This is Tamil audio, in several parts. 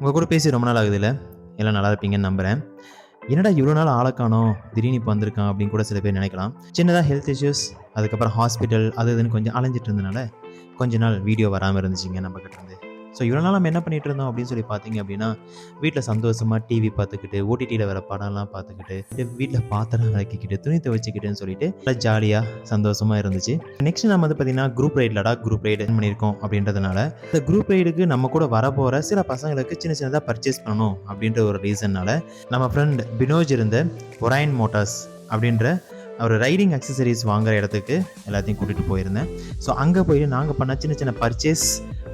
உங்கள் கூட பேசி ரொம்ப நாள் ஆகுதுல்ல, எல்லாம் நல்லா இருப்பீங்கன்னு நம்புகிறேன். என்னடா இவ்வளோ நாள் ஆளை காணோம், திடீர்னு இப்போ வந்திருக்கான் அப்படின்னு கூட சில பேர் நினைக்கலாம். சின்னதாக ஹெல்த் இஷ்யூஸ், அதுக்கப்புறம் ஹாஸ்பிட்டல் அது இதுன்னு கொஞ்சம் அலைஞ்சிட்டு இருந்தனால கொஞ்ச நாள் வீடியோ வராமல் இருந்துச்சுங்க நம்ம கிட்ட இருந்து. ஸோ இவ்வளோ நாள் நம்ம என்ன பண்ணிட்டு இருந்தோம் அப்படின்னு சொல்லி பார்த்தீங்க அப்படின்னா, வீட்டில் சந்தோஷமாக டிவி பார்த்துக்கிட்டு, ஓடிடியில் வர படம்லாம் பார்த்துக்கிட்டு, வீட்டில் பாத்திரம் விளக்கிக்கிட்டு, துணி துவைச்சிக்கிட்டுன்னு சொல்லிட்டு நல்லா ஜாலியாக சந்தோஷமாக இருந்துச்சு. நெக்ஸ்ட் நம்ம வந்து பார்த்தீங்கன்னா group ride Ladakh group ride பண்ணியிருக்கோம் அப்படின்றதுனால இந்த குரூப் ரைடுக்கு நம்ம கூட வரப்போகிற சில பசங்களுக்கு சின்னதாக பர்ச்சேஸ் பண்ணணும் அப்படின்ற ஒரு ரீசன்னால நம்ம ஃப்ரெண்ட் பினோஜ் இருந்த ஒரையன் மோட்டார்ஸ் அப்படின்ற ஒரு ரைடிங் அக்சசரிஸ் வாங்குகிற இடத்துக்கு எல்லாத்தையும் கூட்டிகிட்டு போயிருந்தேன். ஸோ அங்கே போயிட்டு நாங்கள் பண்ண சின்ன பர்ச்சேஸ்,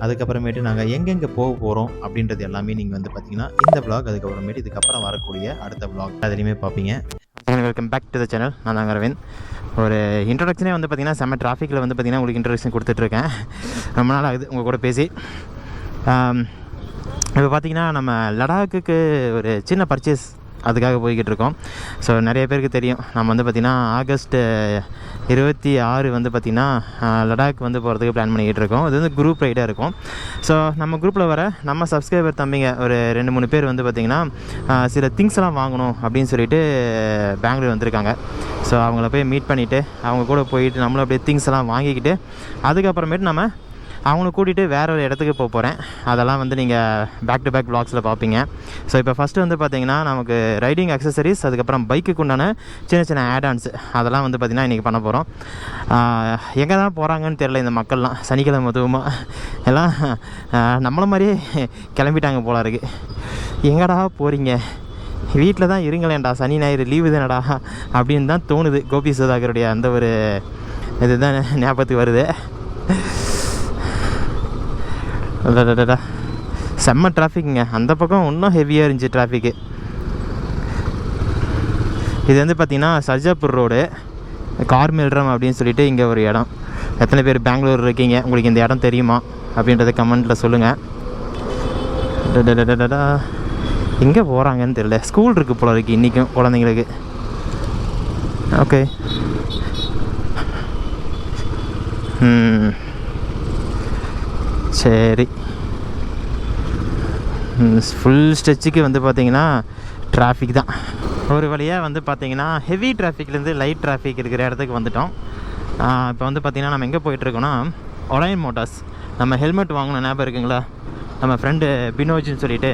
அதுக்கப்புறமேட்டு நாங்கள் எங்கெங்கே போக போகிறோம் அப்படின்றது எல்லாமே நீங்கள் வந்து பார்த்தீங்கன்னா இந்த விளாக், அதுக்கப்புறமேட்டு இதுக்கப்புறம் வரக்கூடிய அடுத்த விளாக் அதுலேயுமே பார்ப்பீங்க. Welcome back to the channel. நான் தாங்க அரவிந்த். ஒரு இன்ட்ரொடக்ஷனே வந்து பார்த்திங்கன்னா செம்ம டிராஃபிக்கில் வந்து பார்த்திங்கன்னா உங்களுக்கு இன்ட்ரொடக்ஷன் கொடுத்துட்ருக்கேன். ரொம்ப நாள் ஆகுது உங்கள் கூட பேசி. இப்போ பார்த்திங்கன்னா நம்ம லடாக்குக்கு ஒரு சின்ன பர்ச்சேஸ் அதுக்காக போய்கிட்டு இருக்கோம். ஸோ நிறைய பேருக்கு தெரியும், நம்ம வந்து பார்த்திங்கன்னா ஆகஸ்ட் 26 வந்து பார்த்திங்கன்னா லடாக் வந்து போகிறதுக்கு பிளான் பண்ணிக்கிட்டு இருக்கோம். இது வந்து குரூப் ரைடாக இருக்கும். ஸோ நம்ம குரூப்பில் வர நம்ம சப்ஸ்கிரைபர் தம்பிங்க ஒரு 2-3 பேர் வந்து பார்த்திங்கன்னா சில திங்ஸ் எல்லாம் வாங்கணும் அப்படின்னு சொல்லிட்டு பெங்களூர் வந்திருக்காங்க. ஸோ அவங்கள போய் மீட் பண்ணிவிட்டு அவங்க கூட போயிட்டு நம்மளும் அப்படியே திங்ஸ் எல்லாம் வாங்கிக்கிட்டு அதுக்கப்புறமேட்டு நம்ம அவங்கள கூட்டிகிட்டு வேறு ஒரு இடத்துக்கு போக போகிறேன். அதெல்லாம் வந்து நீங்கள் பேக் டு பேக் விளாக்ஸில் பார்ப்பீங்க. ஸோ இப்போ ஃபஸ்ட்டு வந்து பார்த்திங்கன்னா நமக்கு ரைடிங் அக்சசரிஸ், அதுக்கப்புறம் பைக்குக்கு உண்டான சின்ன ஆட்-ஆன்ஸ் அதெல்லாம் வந்து பார்த்திங்கன்னா இன்றைக்கி பண்ண போகிறோம். எங்கே தான் போகிறாங்கன்னு தெரியல இந்த மக்கள்லாம். சனிக்கிழமை அதுவுமாக எல்லாம் நம்மளை மாதிரியே கிளம்பிட்டாங்க போல இருக்குது. எங்கடா போகிறீங்க, வீட்டில் தான் இருங்களேன்டா, சனி ஞாயிறு லீவு தானடா அப்படின்னு தான் தோணுது. கோபி சுதாகருடைய அந்த ஒரு இதுதான் ஞாபகத்துக்கு வருது. செம்ம டிராஃபிக்குங்க. அந்த பக்கம் இன்னும் ஹெவியாக இருந்துச்சு டிராஃபிக்கு. இது வந்து பார்த்திங்கன்னா சர்ஜாப்பூர் ரோடு, கார்மெல்ரம் அப்படின்னு சொல்லிட்டு இங்கே ஒரு இடம். எத்தனை பேர் பெங்களூர் இருக்கீங்க, உங்களுக்கு இந்த இடம் தெரியுமா அப்படின்றத கமெண்ட்டில் சொல்லுங்கள். எங்கே போகிறாங்கன்னு தெரியல. ஸ்கூல் இருக்குது போல இருக்குது இன்றைக்கும் குழந்தைங்களுக்கு. ஓகே, சரி. ஃபுல் ஸ்ட்ரெச்சுக்கு வந்து பார்த்திங்கன்னா டிராஃபிக் தான். ஒரு வழியாக வந்து பார்த்திங்கன்னா ஹெவி டிராஃபிக்லேருந்து லைட் டிராஃபிக் இருக்கிற இடத்துக்கு வந்துட்டோம். இப்போ வந்து பார்த்திங்கன்னா நம்ம எங்கே போயிட்டுருக்கோன்னா ஒரையன் மோட்டார்ஸ். நம்ம ஹெல்மெட் வாங்கின ஞாபகம் இருக்குங்களா, நம்ம ஃப்ரெண்டு பினோஜ்னு சொல்லிட்டு.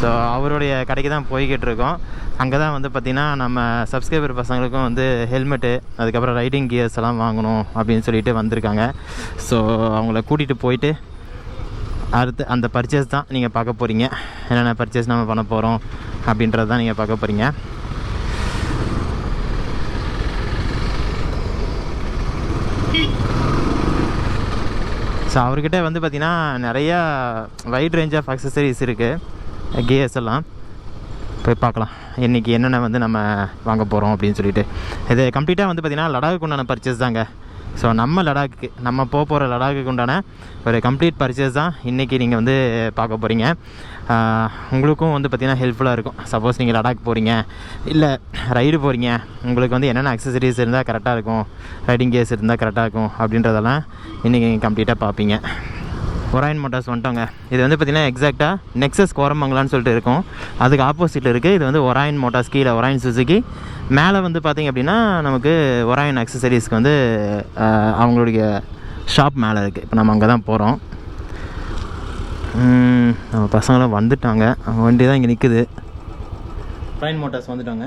ஸோ அவருடைய கடைக்கு தான் போய்கிட்டு இருக்கோம். அங்கே தான் வந்து பார்த்திங்கன்னா நம்ம சப்ஸ்கிரைபர் பசங்களுக்கும் வந்து ஹெல்மெட்டு, அதுக்கப்புறம் ரைடிங் கியர்ஸ் எல்லாம் வாங்கணும் அப்படின்னு சொல்லிட்டு வந்திருக்காங்க. ஸோ அவங்கள கூட்டிகிட்டு போயிட்டு அடுத்து அந்த பர்ச்சேஸ் தான் நீங்கள் பார்க்க போகிறீங்க. என்னென்ன பர்ச்சேஸ் நம்ம பண்ண போகிறோம் அப்படின்றது தான் நீங்கள் பார்க்க போகிறீங்க. ஸோ அவர்கிட்ட வந்து பார்த்திங்கன்னா நிறையா வைட் ரேஞ்ச் ஆஃப் அக்சசரிஸ் இருக்குது, கியர்ஸ் எல்லாம். போய் பார்க்கலாம் இன்றைக்கி என்னென்ன வந்து நம்ம வாங்க போகிறோம் அப்படின்னு சொல்லிட்டு. இது கம்ப்ளீட்டாக வந்து பார்த்திங்கன்னா லடாக்கு உண்டான பர்ச்சேஸ் தாங்க. ஸோ நம்ம லடாக்கு, நம்ம போகிற லடாக்குக்கு உண்டான ஒரு கம்ப்ளீட் பர்ச்சேஸ் தான் இன்றைக்கி நீங்கள் வந்து பார்க்க போகிறீங்க. உங்களுக்கும் வந்து பார்த்திங்கன்னா ஹெல்ப்ஃபுல்லாக இருக்கும். சப்போஸ் நீங்கள் லடாக் போகிறீங்க, இல்லை ரைடு போகிறீங்க, உங்களுக்கு வந்து என்னென்ன அக்சசரிஸ் இருந்தால் கரெக்டாக இருக்கும், ரைடிங் கியர்ஸ் இருந்தால் கரெக்டாக இருக்கும் அப்படின்றதெல்லாம் இன்றைக்கி நீங்கள் கம்ப்ளீட்டாக பார்ப்பீங்க. ஒரையன் மோட்டார்ஸ் வந்துட்டோங்க. இது வந்து பார்த்திங்கன்னா எக்ஸாக்டாக நெக்ஸஸ் கோரமங்கலான்னு சொல்லிட்டு இருக்கும், அதுக்கு ஆப்போசிட்டில் இருக்குது. இது வந்து ஒரையன் மோட்டார்ஸ், கீழே ஒரையன் சுசுகி, மேலே வந்து பார்த்திங்க அப்படின்னா நமக்கு ஒரையன் அக்சசரிஸ்க்கு வந்து அவங்களுடைய ஷாப் மேலே இருக்குது. இப்போ நம்ம அங்கே தான் போகிறோம். நம்ம பசங்களாம் வந்துட்டாங்க, வண்டி தான் இங்கே நிற்குது. ஒரையன் மோட்டார்ஸ் வந்துட்டாங்க.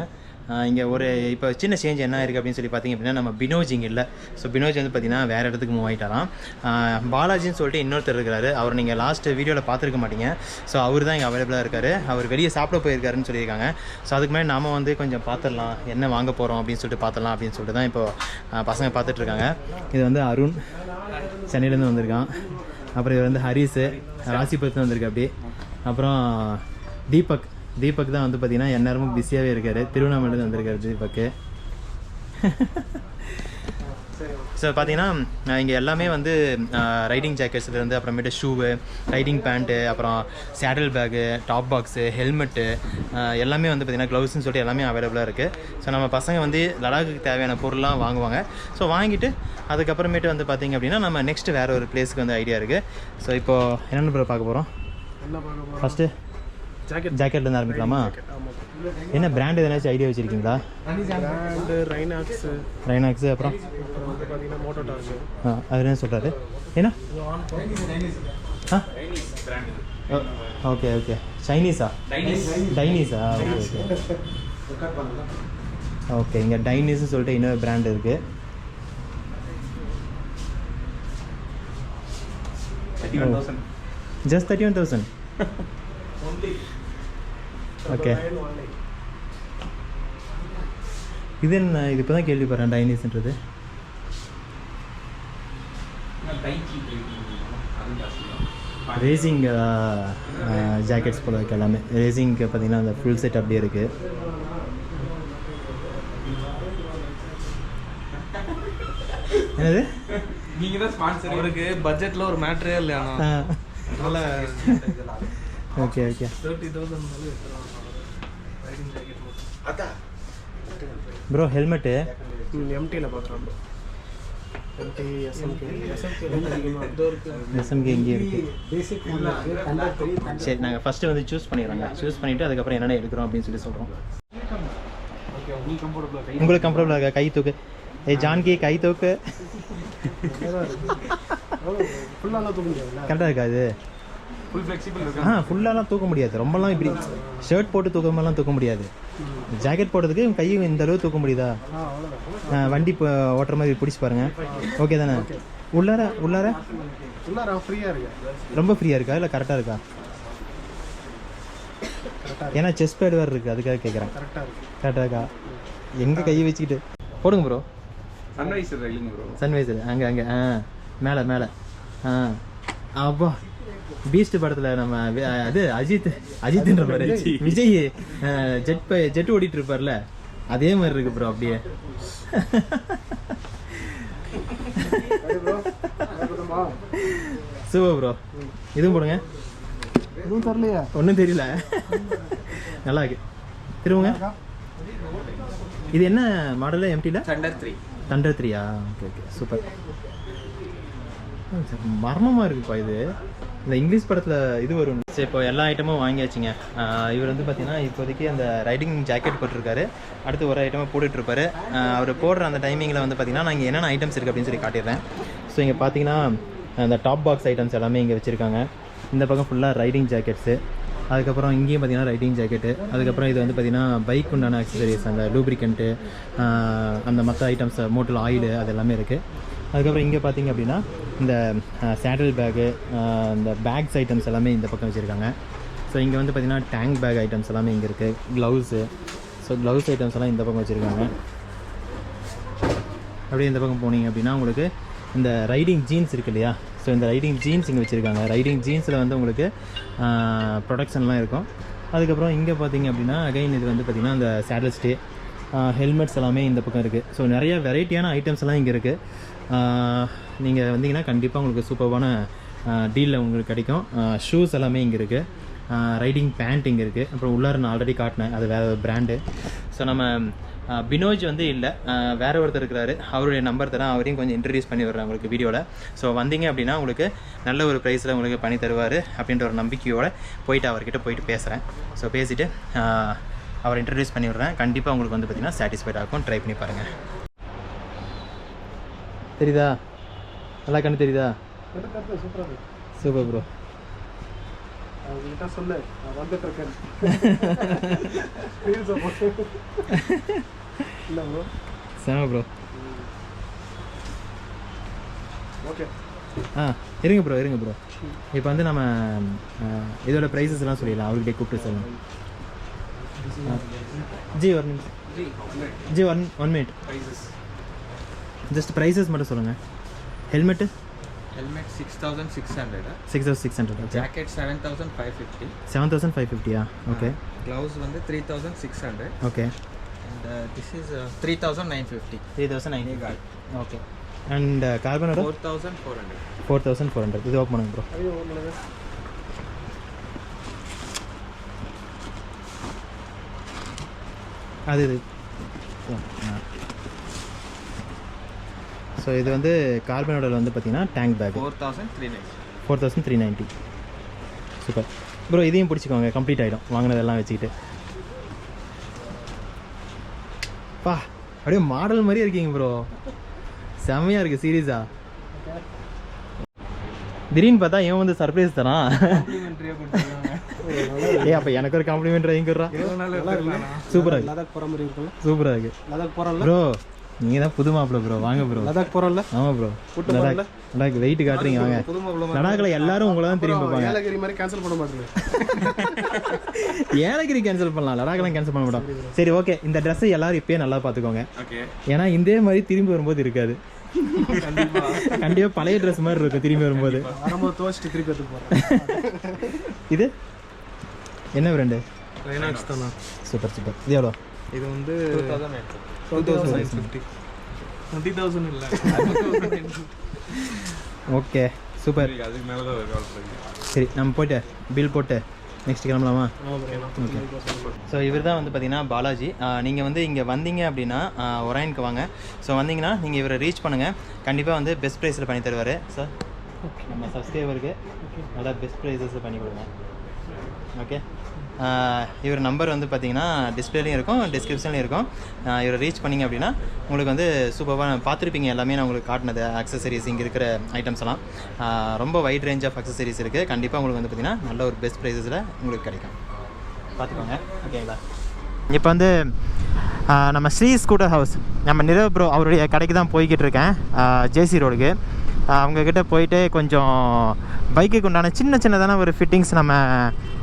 இங்கே ஒரு இப்போ சின்ன சேஞ்ச் என்ன இருக்குது அப்படின்னு சொல்லி பார்த்திங்க அப்படின்னா, நம்ம பினோஜ் இங்கே இல்லை. ஸோ பினோஜ் வந்து பார்த்திங்கன்னா வேறு இடத்துக்கு மூவ் ஆகிட்டாராம். பாலாஜின்னு சொல்லிட்டு இன்னொருத்தர் இருக்கிறாரு. அவர் நீங்கள் லாஸ்ட் வீடியோவில் பார்த்துருக்க மாட்டீங்க. ஸோ அவர் தான் இங்கே அவைலபிளாக இருக்கார். அவர் வெளியே சாப்பிட போயிருக்காருன்னு சொல்லியிருக்காங்க. ஸோ அதுக்கு முன்னாடி நாம் வந்து கொஞ்சம் பார்த்துடலாம், என்ன வாங்க போகிறோம் அப்படின்னு சொல்லிட்டு பார்த்துடலாம் அப்படின்னு சொல்லிட்டு தான் இப்போது பசங்க பார்த்துட்ருக்காங்க. இது வந்து அருண் சென்னையிலேருந்து வந்திருக்கான். அப்புறம் இது வந்து ஹரிஸு ராசிபுரத்துலேருந்து வந்திருக்கு. அப்படி அப்புறம் தீபக் தான் வந்து பார்த்திங்கன்னா எந்நேரமும் பிஸியாகவே இருக்கார். திருவண்ணாமலையில் வந்திருக்காரு தீபக்கு. ஸோ பார்த்திங்கன்னா இங்கே எல்லாமே வந்து ரைடிங் ஜாக்கெட்ஸ்லேருந்து அப்புறமேட்டு ஷூவு, ரைடிங் பேண்ட்டு, அப்புறம் saddle bag, top box, helmet எல்லாமே வந்து பார்த்திங்கன்னா க்ளவுஸ்ன்னு சொல்லிட்டு எல்லாமே அவைலபிளாக இருக்குது. ஸோ நம்ம பசங்க வந்து லடாக்குக்கு தேவையான பொருள்லாம் வாங்குவாங்க. ஸோ வாங்கிட்டு அதுக்கப்புறமேட்டு வந்து பார்த்திங்க அப்படின்னா நம்ம நெக்ஸ்ட்டு வேறு ஒரு பிளேஸுக்கு வந்து ஐடியா இருக்குது. ஸோ இப்போது என்னென்ன பார்க்க போகிறோம். ஃபஸ்ட்டு ஜாக்கெட்லேருந்து ஆரம்பிக்கலாமா? என்ன பிராண்ட் எதனாச்சும் ஐடியா வச்சுருக்கீங்களா? பிராண்டு ரைனாக்ஸு அப்புறம் பார்த்தீங்கன்னா மோட்டோடார்ஜ். அது என்ன சொல்கிறாரு? என்ன ஓகே ஓகே சைனீஸா? டைனீஸா? Okay okay okay. இங்கே டைனீஸ்னு சொல்லிட்டு இன்னொரு பிராண்ட் இருக்குது. Just 31,000. ஓகே. இது என்ன? இது இப்போ தான் கேள்விப்படுறேன் டைனீஸ்ன்றது. ரேசிங் ஜாக்கெட்ஸ் போல இருக்குது எல்லாமே. ரேசிங்க்கு பார்த்தீங்கன்னா அந்த ஃபுல் செட் அப்படியே இருக்குது. என்னது? நீங்கள் தான் ஸ்பான்சர். அவருக்கு பட்ஜெட்டில் ஒரு மேட்ரே இல்லையா? அதனால் ஓகே ஓகே. 30,000 ப்ரோ ஹெல்மெட்டு எம்டியில் பார்க்குறோம். எஸ்எம்கே இங்கே இருக்குது. சரி, நாங்கள் ஃபஸ்ட்டு வந்து சூஸ் பண்ணிடுறோங்க. சூஸ் பண்ணிவிட்டு அதுக்கப்புறம் என்னென்ன எடுக்கிறோம் அப்படின்னு சொல்லி சொல்கிறோம். உங்களுக்கு கம்ஃபர்டபுளாக இருக்கா? கை தூக்கு. ஜான்கி கை தூக்கு. கரெக்டாக இருக்கா? இது ஃபுல் ஃப்ளெக்சிபிள் இருக்கு. ஃபுல்லாலாம் தூக்க முடியாது. ரொம்பலாம் இப்படி ஷர்ட் போட்டு தூக்கமெல்லாம் தூக்க முடியாது. ஜாக்கெட் போடுறதுக்கு கையும் இந்த அளவு தூக்க முடியுதா? வண்டி ஓட்டுற மாதிரி பிடிச்சி பாருங்க. ஓகே தானே? உள்ளார ஃப்ரீயாக இருக்கு. ரொம்ப ஃப்ரீயாக இருக்கா இல்லை கரெக்டாக இருக்கா? ஏன்னா செஸ்ட் பேட் வேறு இருக்குது, அதுக்காக கேட்குறேன். கரெக்டாக இருக்கா? எங்கே கையை வச்சுக்கிட்டு போடுங்க ப்ரோ. சன்வைசர் அங்கே மேலே அப்பா பீஸ்ட் படத்தில் நம்ம அது அஜித்ன்ற மாதிரி விஜய் ஜெட் ஓடிட்டு இருப்பார்ல, அதே மாதிரி இருக்கு ப்ரோ. அப்படியே சூப்பர் ப்ரோ. இதுவும் போடுங்க. எதுவும் தரலையா? ஒன்றும் தெரியல. நல்லா இருக்கு. திரும்புங்க. இது என்ன மாடலு? எம்டியில் தண்டர் 3. Okay okay super. மர்மமாக இருக்குப்பா இது. இந்த இங்கிலீஷ் படத்தில் இது வரும். சரி, இப்போ எல்லா ஐட்டமும் வாங்கியாச்சுங்க. இவர் வந்து பார்த்தீங்கன்னா இப்போதைக்கு அந்த ரைடிங் ஜாக்கெட் போட்டிருக்காரு. அடுத்து ஒரு ஐட்டமாக போட்டுட்ருப்பாரு. அவர் போடுற அந்த டைமிங்கில் வந்து பார்த்தீங்கன்னா நான் இங்கே என்னென்ன ஐட்டம்ஸ் இருக்குது அப்படின்னு சொல்லி காட்டிடுறேன். ஸோ இங்கே பார்த்தீங்கன்னா அந்த டாப் பாக்ஸ் ஐட்டம்ஸ் எல்லாமே இங்கே வச்சுருக்காங்க. இந்த பக்கம் ஃபுல்லாக ரைடிங் ஜாக்கெட்ஸு. அதுக்கப்புறம் இங்கேயும் பார்த்தீங்கன்னா ரைடிங் ஜாக்கெட்டு. அதுக்கப்புறம் இது வந்து பார்த்திங்கன்னா பைக் உண்டான அக்சசரிஸ், அந்த லூப்ரிகண்ட்டு, அந்த மற்ற ஐட்டம்ஸ், மோட்டல் ஆயிலு, அது எல்லாமே இருக்குது. அதுக்கப்புறம் இங்கே பார்த்திங்க அப்படின்னா இந்த சேடல் பேக்கு, இந்த பேக்ஸ் ஐட்டம்ஸ் எல்லாமே இந்த பக்கம் வச்சுருக்காங்க. ஸோ இங்கே வந்து பார்த்திங்கன்னா டேங்க் பேக் ஐட்டம்ஸ் எல்லாமே இங்கே இருக்குது. க்ளவுஸு, ஸோ க்ளவுஸ் ஐட்டம்ஸ் எல்லாம் இந்த பக்கம் வச்சுருக்காங்க. அப்படியே இந்த பக்கம் போனீங்க அப்படின்னா உங்களுக்கு இந்த ரைடிங் ஜீன்ஸ் இருக்குது இல்லையா? ஸோ இந்த ரைடிங் ஜீன்ஸ் இங்கே வச்சுருக்காங்க. ரைடிங் ஜீன்ஸில் வந்து உங்களுக்கு ப்ரொடக்ஷன்லாம் இருக்கும். அதுக்கப்புறம் இங்கே பார்த்தீங்க அப்படின்னா அகைன் இது வந்து பார்த்திங்கன்னா இந்த சேடல் ஸ்டே, ஹெல்மெட்ஸ் எல்லாமே இந்த பக்கம் இருக்குது. ஸோ நிறைய வெரைட்டியான ஐட்டம்ஸ் எல்லாம் இங்கே இருக்குது. நீங்கள் வந்தீங்கன்னா கண்டிப்பாக உங்களுக்கு சூப்பர்வான டீலில் உங்களுக்கு கிடைக்கும். ஷூஸ் எல்லாமே இங்கே இருக்குது. ரைடிங் பேண்ட் இங்கே இருக்குது. அப்புறம் உள்ளார நான் ஆல்ரெடி காட்டினேன், அது வேறு பிராண்டு. ஸோ நம்ம பினோஜ் வந்து இல்லை, வேறு ஒருத்தர் இருக்கிறாரு. அவருடைய நம்பர் தரேன், அவரையும் கொஞ்சம் இன்ட்ரடியூஸ் பண்ணி விடுறேன் உங்களுக்கு வீடியோவில். ஸோ வந்தீங்க அப்படின்னா உங்களுக்கு நல்ல ஒரு ப்ரைஸில் உங்களுக்கு பண்ணி தருவார் அப்படின்ற ஒரு நம்பிக்கையோடு போயிட்டு அவர்கிட்ட போயிட்டு பேசுகிறேன். ஸோ பேசிவிட்டு அவரை இன்ட்ரடியூஸ் பண்ணி விடுறேன். கண்டிப்பாக உங்களுக்கு வந்து பார்த்திங்கன்னா சாட்டிஸ்ஃபைடாக இருக்கும். ட்ரை பண்ணி பாருங்கள். தெரியுதா? நல்லா கண்ணு தெரியுதா? Super bro. சொல்லு, செம ப்ரோ. ஓகே. இருங்க ப்ரோ. இப்போ வந்து நம்ம இதோட ப்ரைஸஸ் எல்லாம் சொல்லிடலாம். அவர்கிட்ட கூப்பிட்டு சொல்லுங்கள். ஜி ஒரு நிமிஷம். Ji one minute. Just prices மட்டும் சொல்லுங்கள். ஹெல்மெட்டு 6,600. ஜாக்கெட் 7,550. 7,550. ஓகே. க்ளவுஸ் வந்து 3,600. Okay. And this is 3,950. 3,950. Okay. And கார்பனோட 4,400. இது ஓப்பன் பண்ணுங்க ப்ரோ. அது இது. ஸோ இது வந்து கார்பனோட வந்து பார்த்தீங்கன்னா டேங்க் பேக் 4,390. 4,390. சூப்பர். ப்ரோ இதையும் பிடிச்சிக்கோங்க, கம்ப்ளீட் ஆகிடும் வாங்கினதெல்லாம் வச்சுக்கிட்டு. பா அப்படியே மாடல் மாதிரியே இருக்கீங்க ப்ரோ, செம்மையாக இருக்குது சீரியஸா. திடீர்னு பார்த்தா இவன் வந்து சர்ப்ரைஸ் தரான். ஏ அப்போ எனக்கு ஒரு காம்ப்ளிமெண்ட் வாங்கிடுறான். சூப்பராக இருக்கு, லடாக் போகிற மாதிரி இருக்கும். சூப்பராக இருக்கு. லடாக் போகிறோம்ல ப்ரோ, நீங்கள் தான் புது மாப்பிள்ள ப்ரோ, வாங்க ப்ரோ. லடாக் போகிறோம்ல? ஆமாம் ப்ரோ, லடாக் வெயிட் காட்டுறீங்க வாங்க. லடாக்கில் எல்லாரும் உங்களை தான் திரும்பி பார்ப்பாங்க. ஏலகிரி மாதிரி கேன்சல் பண்ண மாட்டேங்க. ஏலகிரி கேன்சல் பண்ணலாம், லடாக்லாம் கேன்சல் பண்ண மாட்டோம். சரி ஓகே, இந்த ட்ரெஸ்ஸை எல்லாரும் இப்பயே நல்லா பார்த்துக்கோங்க. ஏன்னா இதே மாதிரி திரும்பி வரும்போது இருக்காது. கண்டிப்பாக பழைய ட்ரெஸ் மாதிரி இருக்கும் திரும்பி வரும்போது. துவச்சிட்டு திருப்பி எடுத்து போகிறேன். இது என்ன பிராண்டு? ரைனாக்ஸ் தானா? Super super. இது எவ்வளோ? இது வந்து 2050. 20,000 இல்லை. Okay super. அதுக்கு மேலே தான் வருது. சரி நம்ம போய்ட்டு பில் போட்டு நெக்ஸ்ட் கிளம்பலாமா? ஓகே. ஸோ இவர் தான் வந்து பார்த்தீங்கன்னா பாலாஜி. நீங்கள் வந்து இங்கே வந்தீங்க அப்படின்னா ஒராயனுக்கு வாங்க. ஸோ வந்தீங்கன்னா நீங்கள் இவரை ரீச் பண்ணுங்கள், கண்டிப்பாக வந்து பெஸ்ட் ப்ரைஸில் பண்ணி தருவார் சார். நம்ம சப்ஸ்கிரைபருக்கு நல்லா பெஸ்ட் ப்ரைஸஸில் பண்ணி கொடுங்க. ஓகே, இவர் நம்பர் வந்து பார்த்தீங்கன்னா டிஸ்பிளேலையும் இருக்கும், டிஸ்கிரிப்ஷன்லையும் இருக்கும். இவரை ரீச் பண்ணிங்க அப்படின்னா உங்களுக்கு வந்து சூப்பராக பார்த்துருப்பீங்க எல்லாமே. நான் உங்களுக்கு காட்டினது அக்சசரிஸ், இங்கே இருக்கிற ஐட்டம்ஸ் எல்லாம் ரொம்ப வைட் ரேஞ்ச் ஆஃப் அக்சசரிஸ் இருக்குது. கண்டிப்பாக உங்களுக்கு வந்து பார்த்திங்கன்னா நல்ல ஒரு பெஸ்ட் ப்ரைஸஸில் உங்களுக்கு கிடைக்கும், பார்த்துக்கோங்க. ஓகேங்களா? இப்போ வந்து நம்ம ஸ்ரீ ஸ்கூட்டர் ஹவுஸ், நம்ம நிரவ் ப்ரோ அவருடைய கடைக்கு தான் போய்கிட்டு இருக்கேன், ஜேசி ரோடுக்கு. அவங்கக்கிட்ட போயிட்டு கொஞ்சம் பைக்குக்கு உண்டான சின்னதான ஒரு ஃபிட்டிங்ஸ் நம்ம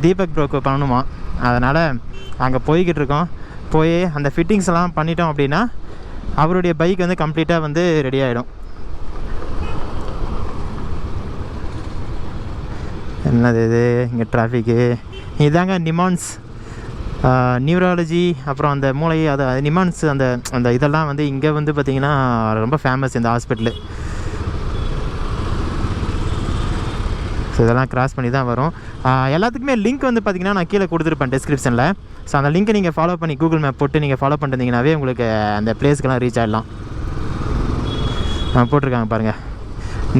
தீபக் ப்ரோக்கு பண்ணணுமா, அதனால் அங்கே போய்கிட்டு இருக்கோம். போய் அந்த ஃபிட்டிங்ஸ் எல்லாம் பண்ணிட்டோம் அப்படின்னா அவருடைய பைக் வந்து கம்ப்ளீட்டாக வந்து ரெடி ஆகிடும். என்னது இது இங்கே டிராஃபிக்கு? இதாங்க நிமான்ஸ் நியூராலஜி, அப்புறம் அந்த மூளை, அது நிமான்ஸ் அந்த இதெல்லாம் வந்து இங்கே வந்து பார்த்திங்கன்னா ரொம்ப ஃபேமஸ் இந்த ஹாஸ்பிட்டலு. ஸோ இதெல்லாம் கிராஸ் பண்ணி தான் வரும். எல்லாத்துக்குமே லிங்க் வந்து பார்த்திங்கன்னா நான் கீழே கொடுத்துருப்பேன் டிஸ்கிரிப்ஷனில். ஸோ அந்த லிங்க்கை நீங்கள் ஃபாலோ பண்ணி கூகுள் மேப் போட்டு நீங்கள் ஃபாலோ பண்ணிருந்தீங்கன்னாவே உங்களுக்கு அந்த பிளேஸ்க்கெல்லாம் ரீச் ஆகிடலாம். போட்டிருக்காங்க பாருங்கள்,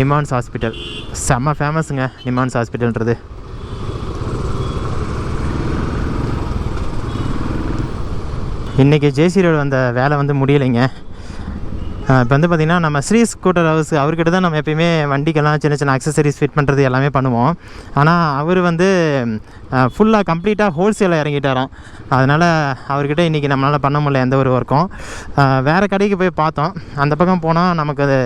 நிமான்ஸ் ஹாஸ்பிட்டல். செம்ம ஃபேமஸுங்க நிமான்ஸ் ஹாஸ்பிட்டல்ன்றது. இன்றைக்கி ஜேசி ரோடு வந்த வேலை வந்து முடியலைங்க. இப்போ வந்து பார்த்திங்கன்னா நம்ம ஸ்ரீ ஸ்கூட்டர் ஹவுஸ் அவர்கிட்ட தான் நம்ம எப்பயுமே வண்டிக்கெல்லாம் சின்ன அக்சசரிஸ் ஃபிட் பண்ணுறது எல்லாமே பண்ணுவோம். ஆனால் அவர் வந்து ஃபுல்லாக கம்ப்ளீட்டாக ஹோல்சேலாக இறங்கிட்டாராம். அதனால் அவர்கிட்ட இன்றைக்கி நம்மளால் பண்ண முடியல எந்த ஒரு ஒர்க்கும். வேறு கடைக்கு போய் பார்த்தோம், அந்த பக்கம் போனால் நமக்கு அது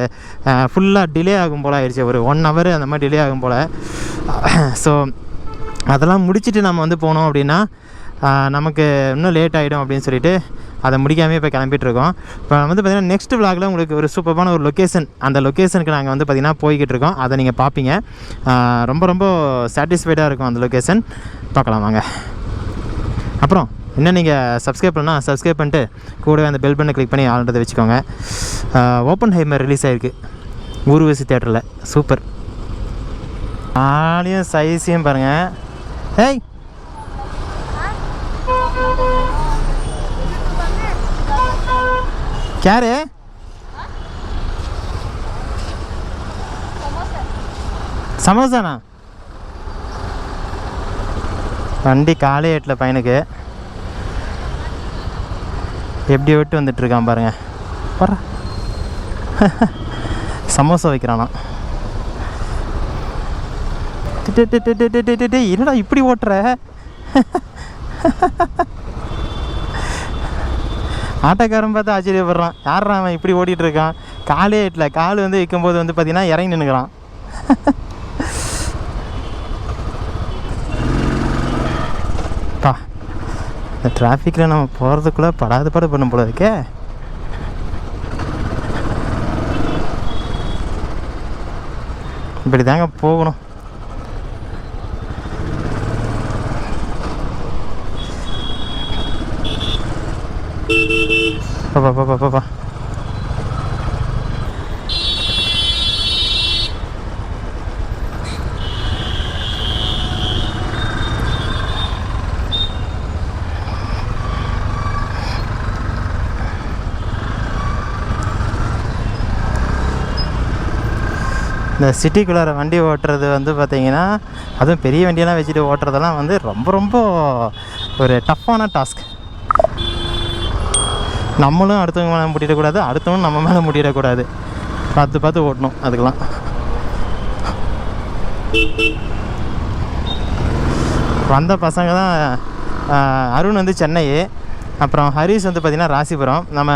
ஃபுல்லாக டிலே ஆகும் போல் ஆயிடுச்சு, ஒரு 1 hour அந்த மாதிரி டிலே ஆகும் போல். ஸோ அதெல்லாம் முடிச்சுட்டு நம்ம வந்து போனோம் அப்படின்னா நமக்கு இன்னும் லேட் ஆகிடும் அப்படின்னு சொல்லிட்டு அதை முடிக்காமல் இப்போ கிளம்பிட்டுருக்கோம். இப்போ வந்து பார்த்திங்கன்னா நெக்ஸ்ட் விலாகில் உங்களுக்கு ஒரு சூப்பரான ஒரு லொக்கேஷன், அந்த லொக்கேஷனுக்கு நாங்கள் வந்து பார்த்திங்கன்னா போய்கிட்டு இருக்கோம். அதை நீங்கள் பார்ப்பீங்க, ரொம்ப சாட்டிஸ்ஃபைடாக இருக்கும் அந்த லொக்கேஷன். பார்க்கலாம் வாங்க. அப்புறம் இன்னும் நீங்கள் சப்ஸ்கிரைப் பண்ணால் சப்ஸ்கிரைப் பண்ணிட்டு கூடவே அந்த பெல் பட்டனை கிளிக் பண்ணி ஆல்ரெடி வச்சுக்கோங்க. ஓப்பன் ஹைமர் ரிலீஸ் ஆகிருக்கு ஊர்வசி தேட்டரில். சூப்பர். ஆளையும் சைஸையும் பாருங்கள். ஏய் क्या रे? சமோசாண்ணா வண்டி காலே எட்டில் பையனுக்கு எப்படி விட்டு வந்துட்டுருக்கான் பாருங்க. வர சமோசா வைக்கிறானா? என்னடா இப்படி ஓட்டுற? ஆட்டோக்காரன் பார்த்து ஆச்சரியப்படுறான், யாரா அவன் இப்படி ஓட்டிகிட்டு இருக்கான், காலே எட்டில், கால் வந்து வைக்கும்போது வந்து பார்த்திங்கன்னா இறங்கி நின்றுக்கிறான். பா இந்த டிராஃபிக்கில் நம்ம போகிறதுக்குள்ளே படாத பாடு பண்ணும் போல இருக்கே. இப்படி தாங்க போகணும். பாப்பா இந்த சிட்டிக்குள்ளார வண்டி ஓட்டுறது வந்து பார்த்திங்கன்னா, அதுவும் பெரிய வண்டியெல்லாம் வச்சுட்டு ஓட்டுறதெல்லாம் வந்து ரொம்ப ரொம்ப ஒரு டஃப்பான டாஸ்க். நம்மளும் அடுத்தவங்க மேலே முட்டிடக்கூடாது, அடுத்தவங்க நம்ம மேலே முட்டிடக்கூடாது. பார்த்து பார்த்து ஓட்டணும். அதுக்கெலாம் வந்த பசங்க தான் அருண் வந்து சென்னை, அப்புறம் ஹரிஷ் வந்து பார்த்திங்கன்னா ராசிபுரம், நம்ம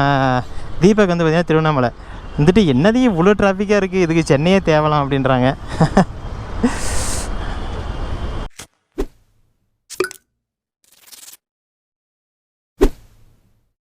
தீபக் வந்து பார்த்திங்கன்னா திருவண்ணாமலை. வந்துட்டு என்னதையும் இவ்வளோ டிராஃபிக்காக இருக்குது, இதுக்கு சென்னையே தேவலாம் அப்படின்றாங்க.